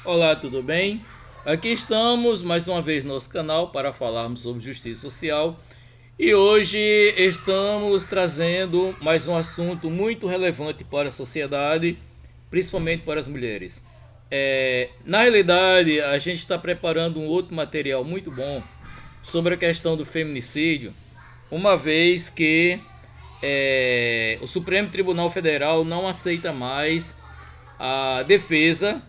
Olá, tudo bem? Aqui estamos mais uma vez no nosso canal para falarmos sobre justiça social e hoje estamos trazendo mais um assunto muito relevante para a sociedade, principalmente para as mulheres. Na realidade, a gente está preparando um outro material muito bom sobre a questão do feminicídio, uma vez que o Supremo Tribunal Federal não aceita mais a defesa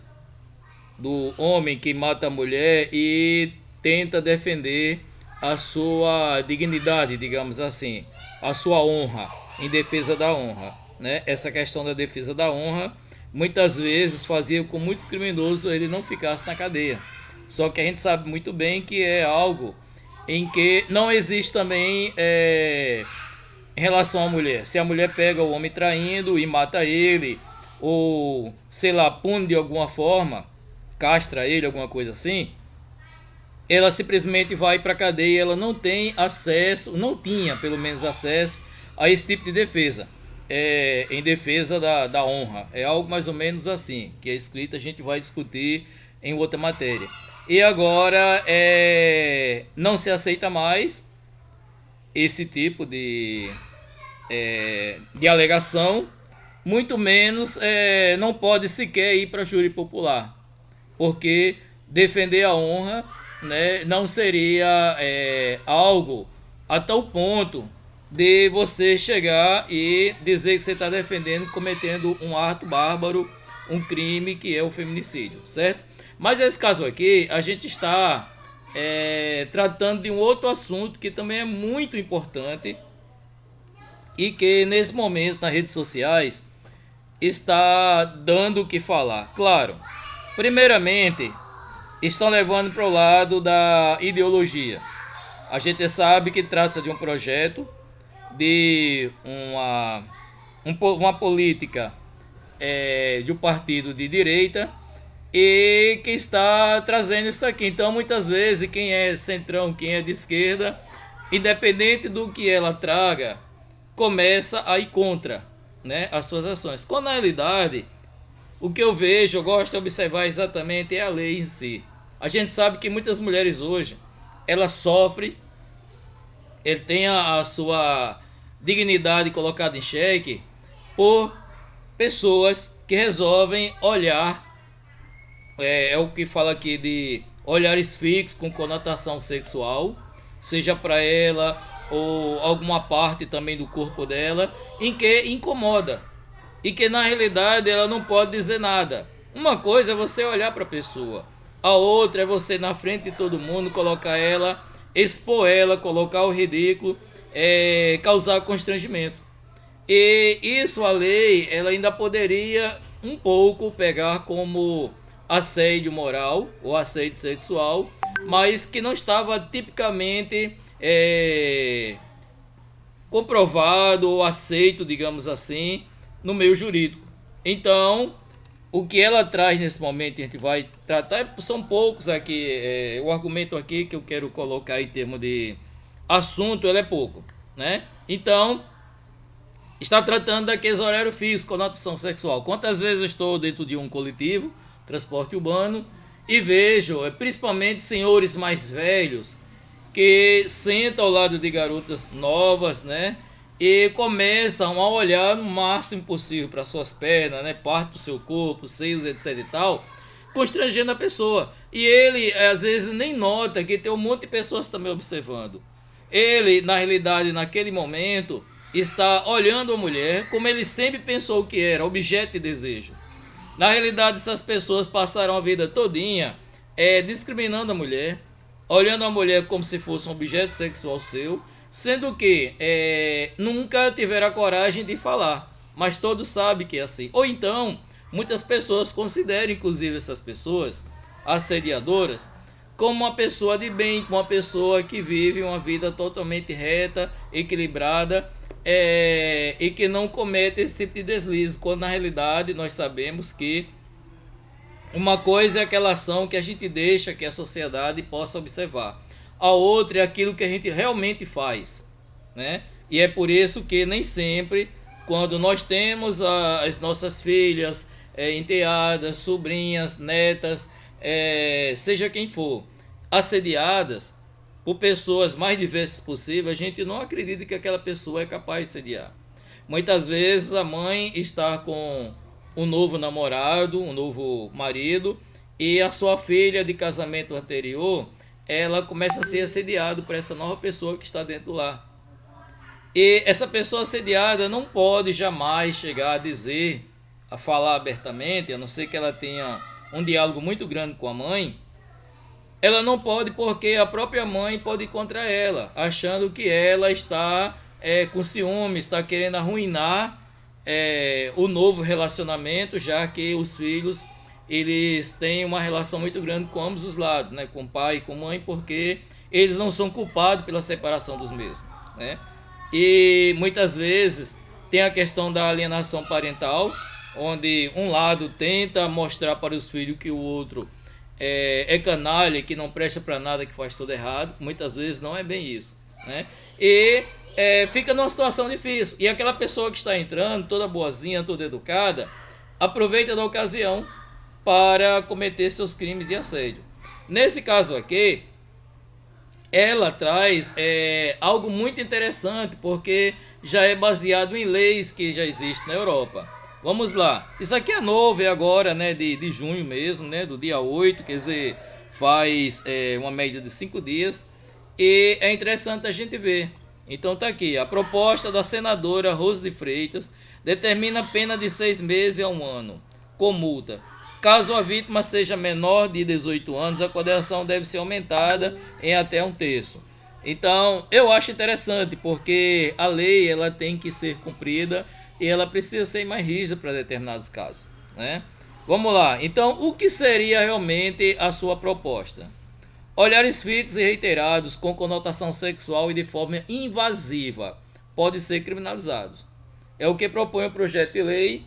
do homem que mata a mulher e tenta defender a sua dignidade, digamos assim, a sua honra, em defesa da honra, né? Essa questão da defesa da honra muitas vezes fazia com muitos criminosos ele não ficasse na cadeia. Só que a gente sabe muito bem que é algo em que não existe também em relação à mulher. Se a mulher pega o homem traindo e mata ele, ou sei lá, pune de alguma forma, castra ele, alguma coisa assim, ela simplesmente vai para a cadeia, ela não tem acesso, não tinha pelo menos acesso a esse tipo de defesa, em defesa da honra. É algo mais ou menos assim, que a escrita a gente vai discutir em outra matéria. E agora não se aceita mais esse tipo de alegação, muito menos não pode sequer ir para júri popular, porque defender a honra, né, não seria algo a tal ponto de você chegar e dizer que você está defendendo, cometendo um ato bárbaro, um crime que é o feminicídio, certo? Mas nesse caso aqui, a gente está tratando de um outro assunto que também é muito importante e que nesse momento nas redes sociais está dando o que falar. Claro, primeiramente, estão levando para o lado da ideologia. A gente sabe que trata de um projeto de uma política de um partido de direita e que está trazendo isso aqui. Então, muitas vezes, quem é centrão, quem é de esquerda, independente do que ela traga, começa a ir contra, né, as suas ações. Quando na realidade o que eu vejo, eu gosto de observar exatamente é a lei em si. A gente sabe que muitas mulheres hoje, elas sofrem, ele tem a sua dignidade colocada em xeque por pessoas que resolvem olhar, é o que fala aqui de olhares fixos com conotação sexual, seja para ela ou alguma parte também do corpo dela, em que incomoda e que na realidade ela não pode dizer nada. Uma coisa é você olhar para a pessoa, a outra é você na frente de todo mundo colocar ela, expor ela, colocar o ridículo, causar constrangimento. E isso a lei ela ainda poderia um pouco pegar como assédio moral ou assédio sexual, mas que não estava tipicamente comprovado ou aceito, digamos assim, no meio jurídico. Então, o que ela traz nesse momento, a gente vai tratar, são poucos aqui, o argumento aqui que eu quero colocar em termos de assunto, ele é pouco, né? Então, está tratando daqueles horários fixos, conotação sexual. Quantas vezes eu estou dentro de um coletivo, transporte urbano, e vejo, principalmente senhores mais velhos, que sentam ao lado de garotas novas, né? E começam a olhar no máximo possível para suas pernas, né? Parte do seu corpo, seios, etc e tal, constrangendo a pessoa. E ele, às vezes, nem nota que tem um monte de pessoas também observando. Ele, na realidade, naquele momento, está olhando a mulher como ele sempre pensou que era, objeto de desejo. Na realidade, essas pessoas passaram a vida todinha discriminando a mulher, olhando a mulher como se fosse um objeto sexual seu, sendo que nunca tiveram a coragem de falar, mas todos sabem que é assim. Ou então, muitas pessoas consideram, inclusive essas pessoas assediadoras, como uma pessoa de bem, como uma pessoa que vive uma vida totalmente reta, equilibrada, e que não comete esse tipo de deslize, quando na realidade nós sabemos que uma coisa é aquela ação que a gente deixa que a sociedade possa observar, a outra é aquilo que a gente realmente faz, né? E é por isso que nem sempre, quando nós temos as nossas filhas, enteadas, sobrinhas, netas, seja quem for, assediadas por pessoas mais diversas possível, a gente não acredita que aquela pessoa é capaz de sediar. Muitas vezes a mãe está com um novo namorado, um novo marido, e a sua filha de casamento anterior, ela começa a ser assediada por essa nova pessoa que está dentro do lar. E essa pessoa assediada não pode jamais chegar a dizer, a falar abertamente, a não ser que ela tenha um diálogo muito grande com a mãe. Ela não pode porque a própria mãe pode ir contra ela, achando que ela está com ciúme, está querendo arruinar o novo relacionamento, já que os filhos eles têm uma relação muito grande com ambos os lados, né? Com pai e com mãe, porque eles não são culpados pela separação dos mesmos, né? E muitas vezes tem a questão da alienação parental, onde um lado tenta mostrar para os filhos que o outro é canalha, que não presta para nada, que faz tudo errado. Muitas vezes não é bem isso, né? E fica numa situação difícil. E aquela pessoa que está entrando, toda boazinha, toda educada, aproveita da ocasião para cometer seus crimes de assédio. Nesse caso aqui, ela traz algo muito interessante, porque já é baseado em leis que já existem na Europa. Vamos lá, isso aqui é novo, é agora, né, de junho mesmo, né, do dia 8, quer dizer, faz uma média de 5 dias, e é interessante a gente ver. Então tá aqui, a proposta da senadora Rose de Freitas determina pena de 6 meses a 1 ano, com multa. Caso a vítima seja menor de 18 anos, a condenação deve ser aumentada em até 1/3. Então, eu acho interessante, porque a lei ela tem que ser cumprida e ela precisa ser mais rígida para determinados casos, né? Vamos lá. Então, o que seria realmente a sua proposta? Olhares fixos e reiterados com conotação sexual e de forma invasiva podem ser criminalizados. É o que propõe o projeto de lei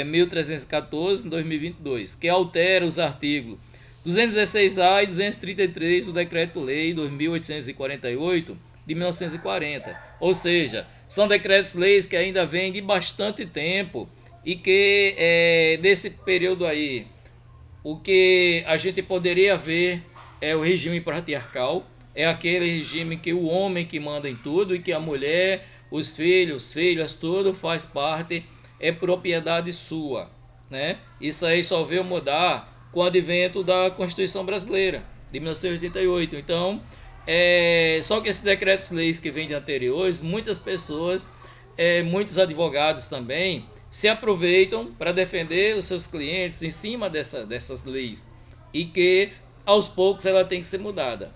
1314 de 2022, que altera os artigos 216A e 233 do Decreto-Lei 2848 de 1940. Ou seja, são decretos-leis que ainda vêm de bastante tempo e que desse período aí, o que a gente poderia ver é o regime patriarcal, é aquele regime que o homem que manda em tudo e que a mulher, os filhos, filhas, tudo faz parte, é propriedade sua, né? Isso aí só veio mudar com o advento da Constituição Brasileira de 1988. Então, só que esses decretos-leis que vêm de anteriores, muitas pessoas, muitos advogados também, se aproveitam para defender os seus clientes em cima dessas leis e que aos poucos ela tem que ser mudada.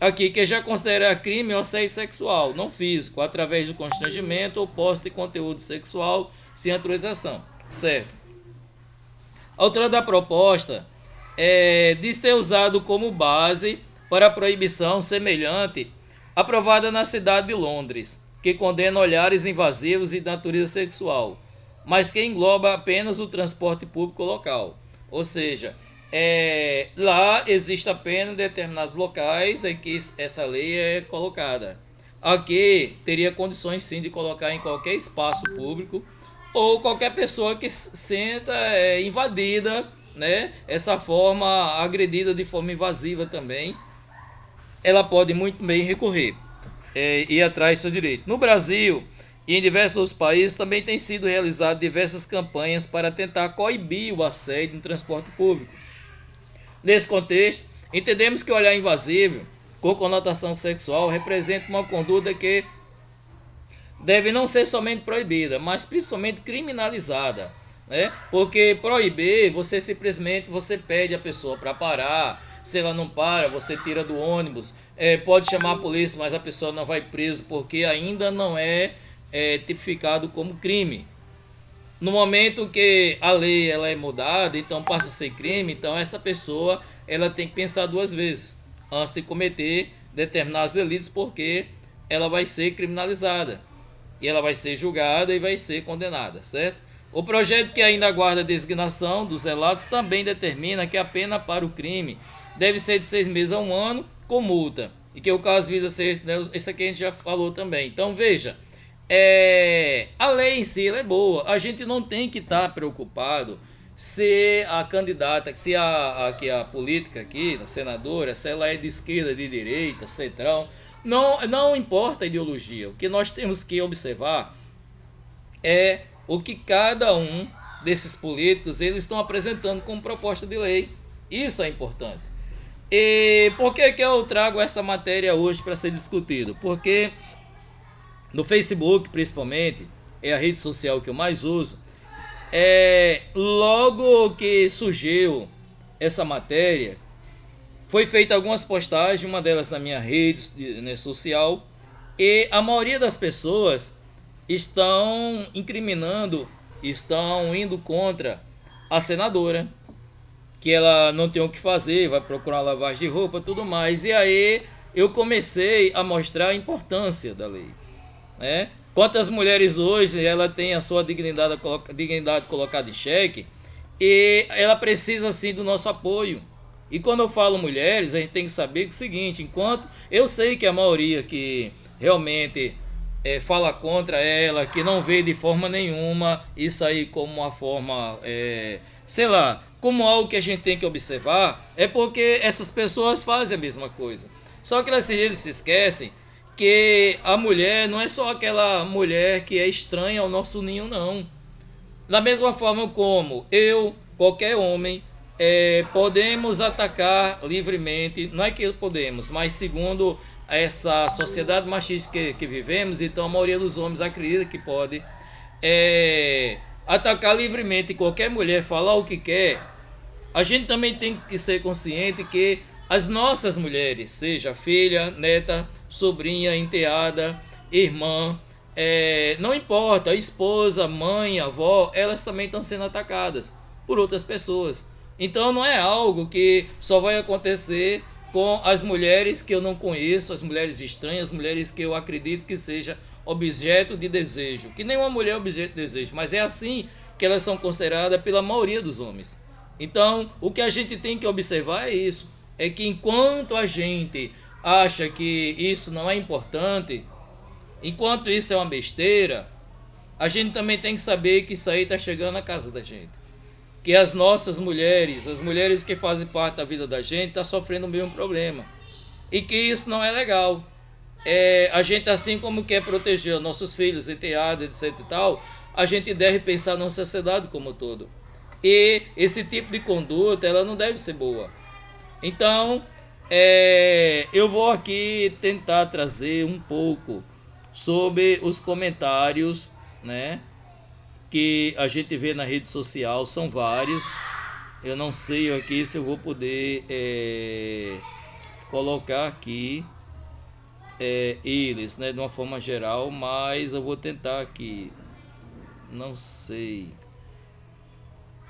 Aqui, que já considera crime o assédio sexual, não físico, através do constrangimento ou posse de conteúdo sexual sem autorização, certo? A autora da proposta diz ter usado como base para a proibição semelhante aprovada na cidade de Londres, que condena olhares invasivos e de natureza sexual, mas que engloba apenas o transporte público local. Ou seja, lá existe apenas determinados locais em que essa lei é colocada. Aqui teria condições sim de colocar em qualquer espaço público ou qualquer pessoa que se sinta invadida, né? Essa forma agredida de forma invasiva também, ela pode muito bem recorrer e ir atrás do seu direito. No Brasil e em diversos outros países também tem sido realizadas diversas campanhas para tentar coibir o assédio no transporte público. Nesse contexto, entendemos que o olhar invasivo com conotação sexual representa uma conduta que deve não ser somente proibida, mas principalmente criminalizada, né? Porque proibir, você simplesmente pede a pessoa para parar, se ela não para, você tira do ônibus, pode chamar a polícia, mas a pessoa não vai presa porque ainda não é tipificado como crime. No momento que a lei ela é mudada, então passa a ser crime, então essa pessoa ela tem que pensar 2 vezes antes de cometer determinados delitos, porque ela vai ser criminalizada e ela vai ser julgada e vai ser condenada, certo? O projeto, que ainda aguarda a designação dos relatos, também determina que a pena para o crime deve ser de 6 meses a 1 ano com multa, e que o caso visa ser, né, isso aqui a gente já falou também. Então veja, a lei em si ela é boa, a gente não tem que estar preocupado se a candidata, se a política aqui, a senadora, se ela é de esquerda, de direita, centrão, não importa a ideologia. O que nós temos que observar é o que cada um desses políticos eles estão apresentando como proposta de lei. Isso é importante. E por que eu trago essa matéria hoje para ser discutido? Porque no Facebook, principalmente, é a rede social que eu mais uso, logo que surgiu essa matéria, foi feita algumas postagens, uma delas na minha rede, né, social, e a maioria das pessoas estão incriminando, estão indo contra a senadora, que ela não tem o que fazer, vai procurar lavagem de roupa, tudo mais. E aí eu comecei a mostrar a importância da lei, né? Quantas mulheres hoje ela tem a sua dignidade colocada em xeque e ela precisa sim do nosso apoio. E quando eu falo mulheres, a gente tem que saber que é o seguinte, enquanto eu sei que a maioria que realmente fala contra ela, que não vê de forma nenhuma isso aí como uma forma, sei lá, como algo que a gente tem que observar, é porque essas pessoas fazem a mesma coisa. Só que eles se esquecem que a mulher não é só aquela mulher que é estranha ao nosso ninho, não. Da mesma forma como eu, qualquer homem, podemos atacar livremente, não é que podemos, mas segundo essa sociedade machista que vivemos, então a maioria dos homens acredita que pode atacar livremente qualquer mulher, falar o que quer. A gente também tem que ser consciente que as nossas mulheres, seja filha, neta, sobrinha, enteada, irmã, não importa, esposa, mãe, avó, elas também estão sendo atacadas por outras pessoas. Então não é algo que só vai acontecer com as mulheres que eu não conheço, as mulheres estranhas, as mulheres que eu acredito que seja objeto de desejo, que nenhuma mulher é objeto de desejo, mas é assim que elas são consideradas pela maioria dos homens. Então, o que a gente tem que observar é isso, é que enquanto a gente acha que isso não é importante, enquanto isso é uma besteira, a gente também tem que saber que isso aí está chegando na casa da gente. Que as nossas mulheres, as mulheres que fazem parte da vida da gente, estão sofrendo o mesmo problema. E que isso não é legal. A gente, assim como quer proteger nossos filhos, enteados, etc e tal, a gente deve pensar na sociedade como um todo. E esse tipo de conduta, ela não deve ser boa. Então, eu vou aqui tentar trazer um pouco sobre os comentários, né, que a gente vê na rede social, são vários. Eu não sei aqui se eu vou poder colocar aqui eles, né, de uma forma geral, mas eu vou tentar aqui. Não sei.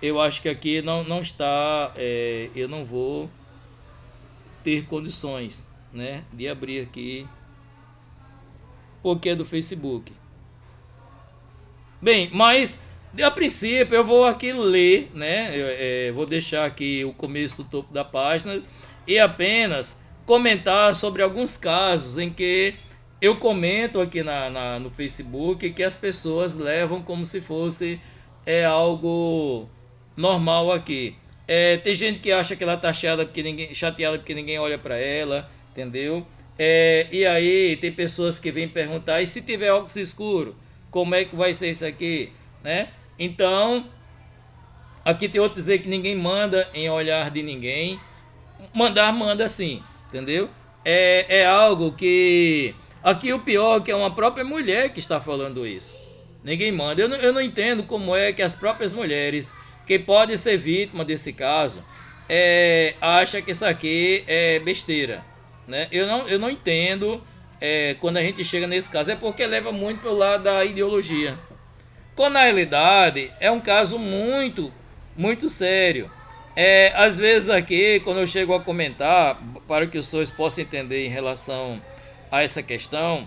Eu acho que aqui não está, eu não vou ter condições, né, de abrir aqui, porque é do Facebook. Bem, mas a princípio eu vou aqui ler, né, vou deixar aqui o começo do topo da página e apenas comentar sobre alguns casos em que eu comento aqui no Facebook que as pessoas levam como se fosse algo normal aqui. Tem gente que acha que ela tá chateada porque ninguém olha para ela, entendeu? E aí tem pessoas que vêm perguntar, e se tiver óculos escuro, como é que vai ser isso aqui, né? Então, aqui tem outro dizer que ninguém manda em olhar de ninguém. Manda sim, entendeu? É algo que... Aqui o pior é que é uma própria mulher que está falando isso. Ninguém manda. Eu não entendo como é que as próprias mulheres que podem ser vítimas desse caso acham que isso aqui é besteira, né? Eu não entendo quando a gente chega nesse caso. É porque leva muito pelo lado da ideologia. Quando na realidade é um caso muito, muito sério. Às vezes aqui, quando eu chego a comentar, para que os senhores possam entender em relação a essa questão,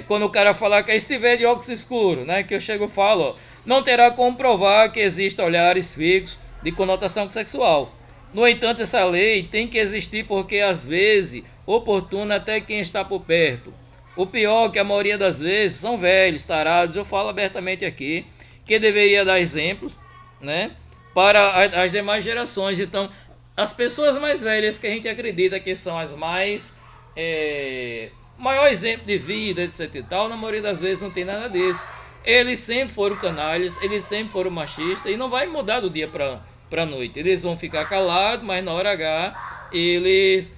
quando o cara falar que estiver de óculos escuros, né, que eu chego e falo, ó, não terá como provar que existem olhares fixos de conotação sexual. No entanto, essa lei tem que existir porque às vezes oportuna até quem está por perto. O pior é que a maioria das vezes são velhos, tarados, eu falo abertamente aqui, que deveria dar exemplos, né, para as demais gerações. Então, as pessoas mais velhas que a gente acredita que são as mais maior exemplo de vida, etc e tal, na maioria das vezes não tem nada disso. Eles sempre foram canalhas, eles sempre foram machistas e não vai mudar do dia para noite. Eles vão ficar calados, mas na hora H eles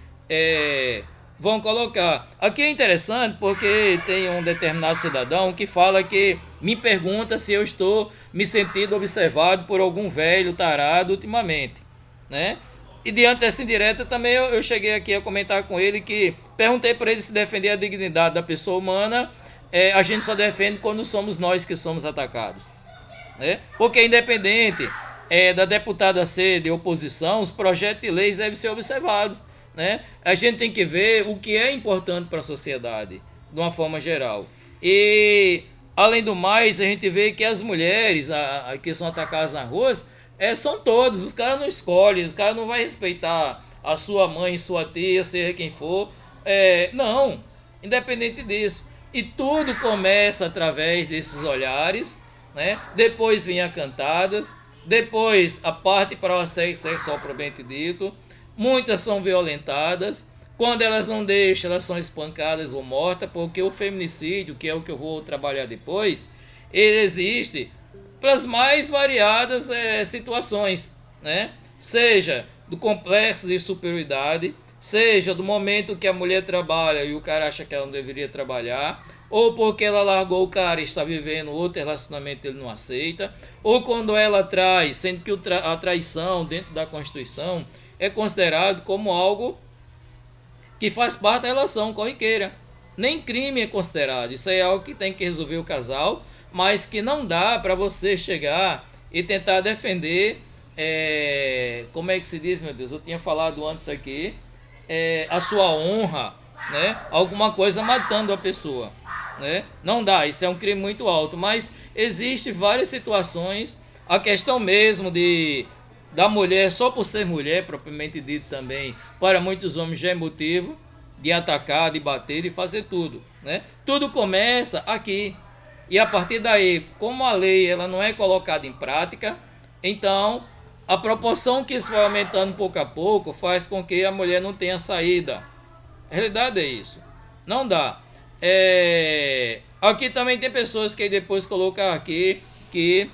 vão colocar. Aqui é interessante porque tem um determinado cidadão que fala que me pergunta se eu estou me sentindo observado por algum velho tarado ultimamente, né? E diante dessa indireta também eu cheguei aqui a comentar com ele que perguntei para ele se defender a dignidade da pessoa humana, a gente só defende quando somos nós que somos atacados, né? Porque independente da deputada ser de oposição, os projetos de leis devem ser observados, né? A gente tem que ver o que é importante para a sociedade, de uma forma geral. E, além do mais, a gente vê que as mulheres que são atacadas nas ruas são todas. Os caras não escolhem, os caras não vão respeitar a sua mãe, sua tia, seja quem for. Não, independente disso. E tudo começa através desses olhares, né? Depois vem as cantadas, depois a parte para o assédio sexual propriamente dito. Muitas são violentadas. Quando elas não deixam, elas são espancadas ou mortas, porque o feminicídio, que é o que eu vou trabalhar depois, ele existe para as mais variadas situações, né? Seja do complexo de superioridade, seja do momento que a mulher trabalha e o cara acha que ela não deveria trabalhar, ou porque ela largou o cara e está vivendo outro relacionamento e ele não aceita, ou quando ela trai, sendo que a traição dentro da Constituição é considerado como algo que faz parte da relação corriqueira. Nem crime é considerado, isso é algo que tem que resolver o casal, mas que não dá para você chegar e tentar defender, como é que se diz, meu Deus, eu tinha falado antes aqui, a sua honra, né? Alguma coisa matando a pessoa, né? Não dá, isso é um crime muito alto, mas existe várias situações, a questão mesmo da mulher, só por ser mulher, propriamente dito também, para muitos homens já é motivo de atacar, de bater, de fazer tudo, né? Tudo começa aqui. E a partir daí, como a lei ela não é colocada em prática, então a proporção que isso vai aumentando pouco a pouco faz com que a mulher não tenha saída. A realidade é isso. Não dá. Aqui também tem pessoas que depois colocam aqui que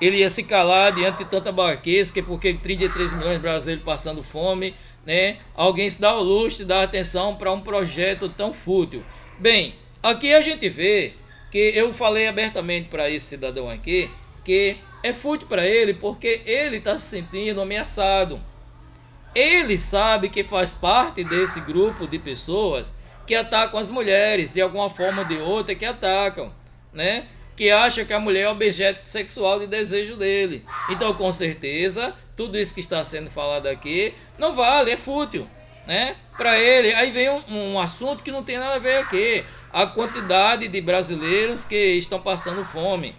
ele ia se calar diante de tanta babaquice, que porque 33 milhões de brasileiros passando fome, né? Alguém se dá o luxo de dar atenção para um projeto tão fútil. Bem, aqui a gente vê que eu falei abertamente para esse cidadão aqui que é fútil para ele porque ele está se sentindo ameaçado. Ele sabe que faz parte desse grupo de pessoas que atacam as mulheres de alguma forma ou de outra, que atacam, né? Que acha que a mulher é objeto sexual de desejo dele. Então, com certeza, tudo isso que está sendo falado aqui não vale, é fútil, né? Para ele, aí vem um assunto que não tem nada a ver aqui. A quantidade de brasileiros que estão passando fome.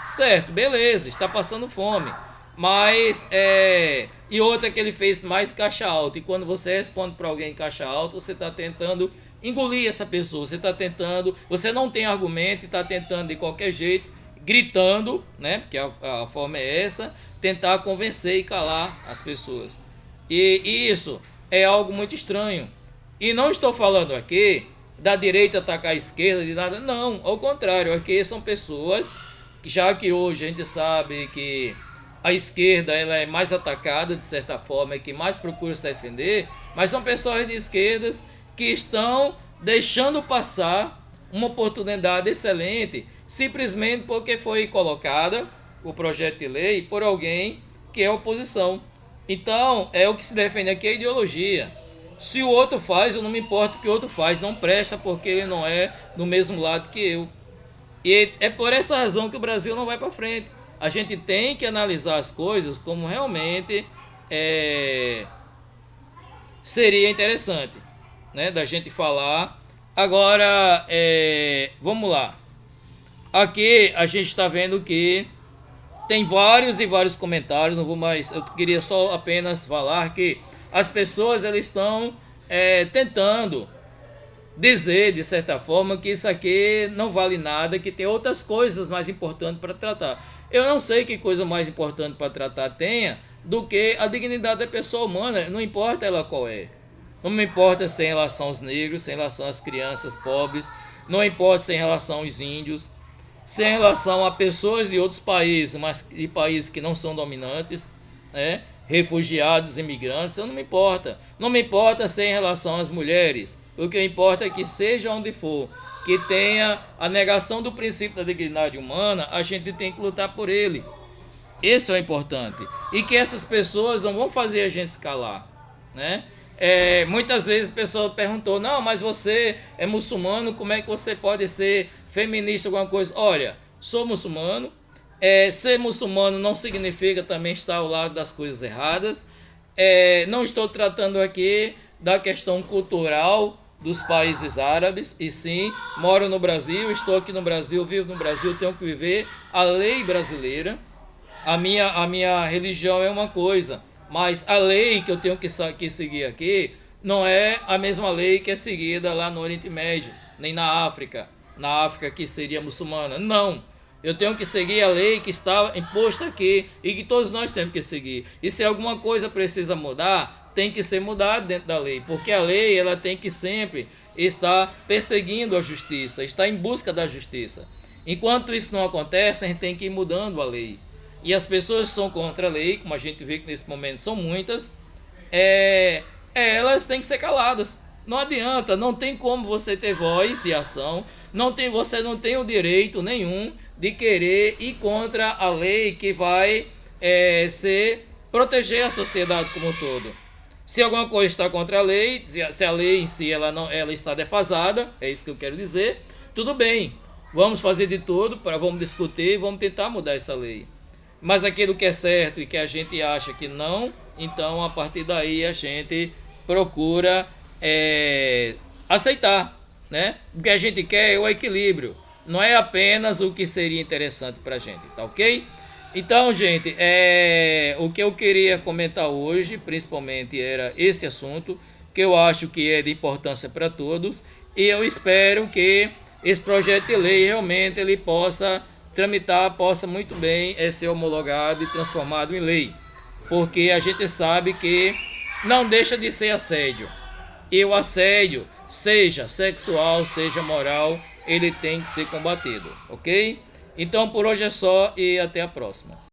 Certo, beleza, está passando fome. Mas, e outra que ele fez mais caixa alta. E quando você responde para alguém em caixa alta, você está tentando engolir essa pessoa. Você não tem argumento e está tentando de qualquer jeito, gritando, né? Porque a forma é essa, tentar convencer e calar as pessoas. E isso é algo muito estranho. E não estou falando aqui da direita atacar a esquerda, de nada. Não, ao contrário, aqui são pessoas, já que hoje a gente sabe que a esquerda ela é mais atacada, de certa forma, é que mais procura se defender, mas são pessoas de esquerdas que estão deixando passar uma oportunidade excelente, simplesmente porque foi colocada o projeto de lei por alguém que é oposição. Então, o que se defende aqui é a ideologia. Se o outro faz, eu não me importo o que o outro faz, não presta porque ele não é do mesmo lado que eu. E é por essa razão que o Brasil não vai para frente. A gente tem que analisar as coisas como realmente seria interessante, né, da gente falar. Agora, vamos lá. Aqui a gente está vendo que tem vários e vários comentários, não vou mais, eu queria só apenas falar que as pessoas elas estão tentando dizer, de certa forma, que isso aqui não vale nada, que tem outras coisas mais importantes para tratar. Eu não sei que coisa mais importante para tratar tenha do que a dignidade da pessoa humana, não importa ela qual é. Não me importa se é em relação aos negros, se é em relação às crianças pobres, não importa se é em relação aos índios, se é em relação a pessoas de outros países, mas de países que não são dominantes, né? Refugiados, imigrantes, eu não me importa. Não me importa se é em relação às mulheres. O que importa é que seja onde for, que tenha a negação do princípio da dignidade humana, a gente tem que lutar por ele. Esse é o importante. E que essas pessoas não vão fazer a gente se calar, né? Muitas vezes a pessoa perguntou, não, mas você é muçulmano, como é que você pode ser feminista, alguma coisa? Olha, sou muçulmano, ser muçulmano não significa também estar ao lado das coisas erradas, não estou tratando aqui da questão cultural dos países árabes, e sim, moro no Brasil, estou aqui no Brasil, vivo no Brasil, tenho que viver a lei brasileira. A minha religião é uma coisa, mas a lei que eu tenho que seguir aqui não é a mesma lei que é seguida lá no Oriente Médio, nem na África que seria muçulmana. Não, eu tenho que seguir a lei que está imposta aqui e que todos nós temos que seguir. E se alguma coisa precisa mudar, tem que ser mudado dentro da lei, porque a lei ela tem que sempre estar perseguindo a justiça, estar em busca da justiça. Enquanto isso não acontece, a gente tem que ir mudando a lei. E as pessoas que são contra a lei, como a gente vê que nesse momento são muitas, elas têm que ser caladas. Não adianta, não tem como você ter voz de ação, você não tem o direito nenhum de querer ir contra a lei que vai proteger a sociedade como um todo. Se alguma coisa está contra a lei, se a lei em si ela está defasada, é isso que eu quero dizer, tudo bem, vamos fazer de tudo, vamos discutir, vamos tentar mudar essa lei. Mas aquilo que é certo e que a gente acha que não, então a partir daí a gente procura aceitar, né? O que a gente quer é o equilíbrio, não é apenas o que seria interessante para a gente, tá ok? Então, gente, o que eu queria comentar hoje, principalmente, era esse assunto, que eu acho que é de importância para todos, e eu espero que esse projeto de lei realmente ele possa tramitar, possa muito bem ser homologado e transformado em lei, porque a gente sabe que não deixa de ser assédio, e o assédio, seja sexual, seja moral, ele tem que ser combatido, ok? Então por hoje é só e até a próxima.